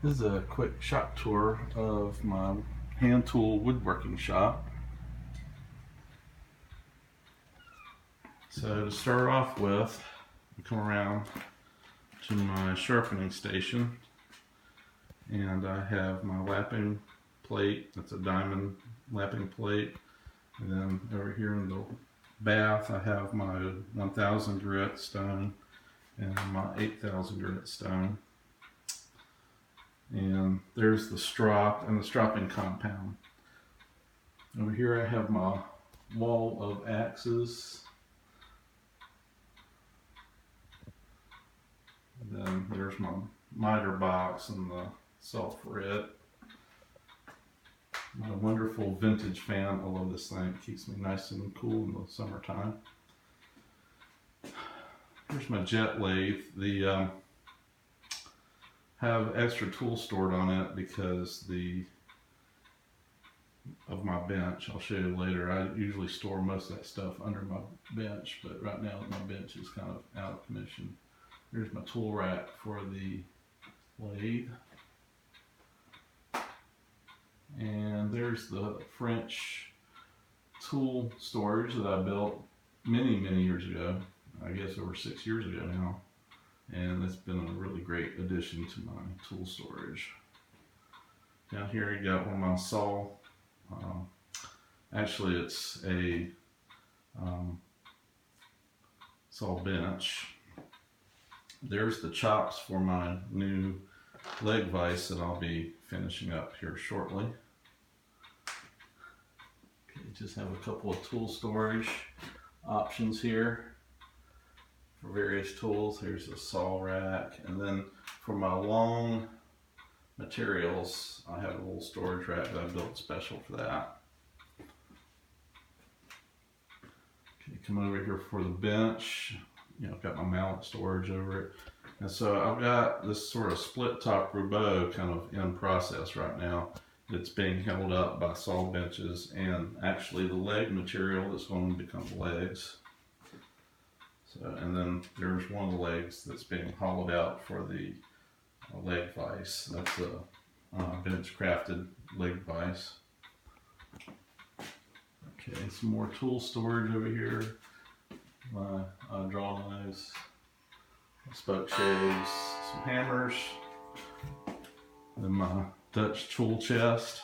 This is a quick shop tour of my hand tool woodworking shop. So to start off with, we come around to my sharpening station, and I have my lapping plate. That's a diamond lapping plate. And then over here in the bath, I have my 1000 grit stone and my 8000 grit stone. And there's the strop and the stropping compound. Over here I have my wall of axes. And then there's my miter box and the salt for it. My wonderful vintage fan. I love this thing. It keeps me nice and cool in the summertime. Here's my jet lathe. The have extra tools stored on it because of my bench. I'll show you later. I usually store most of that stuff under my bench, but right now my bench is kind of out of commission. Here's my tool rack for the lathe. And there's the French tool storage that I built many years ago. I guess over 6 years ago now. And it's been a really great addition to my tool storage. Down here you got one of my saw. Actually it's a saw bench. There's the chops for my new leg vise that I'll be finishing up here shortly. Okay, just have a couple of tool storage options here for various tools. Here's a saw rack, and then for my long materials I have a little storage rack that I built special for that. Okay, come over here for the bench. I've got my mallet storage over it, and so I've got this sort of split top roubeau kind of in process right now. It's being held up by saw benches, and actually the leg material is going to become legs. So, and then there's one of the legs that's being hollowed out for the leg vise. That's a bench crafted leg vise. Okay, some more tool storage over here. My draw knives, spoke shaves, some hammers, and my Dutch tool chest.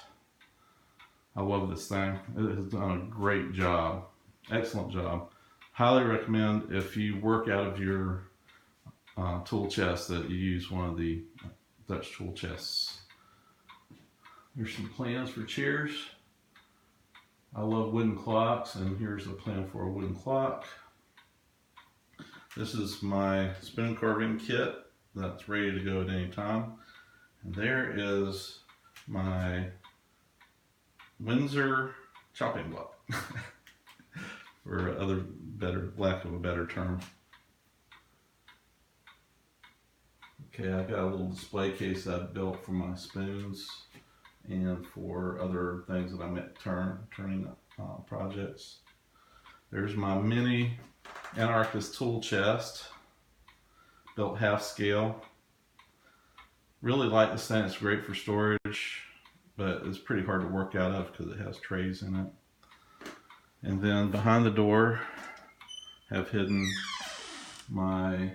I love this thing. It has done a great job, excellent job. Highly recommend, if you work out of your tool chest, that you use one of the Dutch tool chests. Here's some plans for chairs. I love wooden clocks, and here's the plan for a wooden clock. This is my spoon carving kit that's ready to go at any time. And there is my Windsor chopping block, for lack of a better term. Okay, I've got a little display case that I built for my spoons and for other things that I'm at turning projects. There's my mini Anarchist tool chest, built half scale. Really like this thing. It's great for storage, but it's pretty hard to work out of because it has trays in it. And then behind the door, have hidden my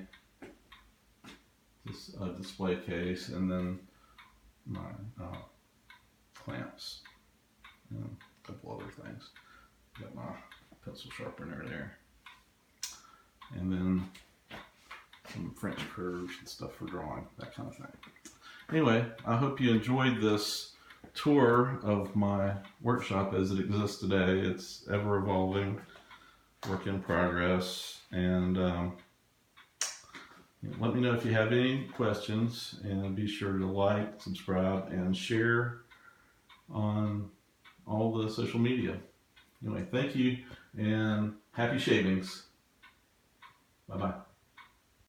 display case, and then my clamps and a couple other things. Got my pencil sharpener there, and then some French curves and stuff for drawing, that kind of thing. Anyway, I hope you enjoyed this tour of my workshop as it exists today. It's ever evolving, work in progress, and let me know if you have any questions, and be sure to like, subscribe, and share on all the social media. Anyway, thank you, and happy shavings. Bye-bye.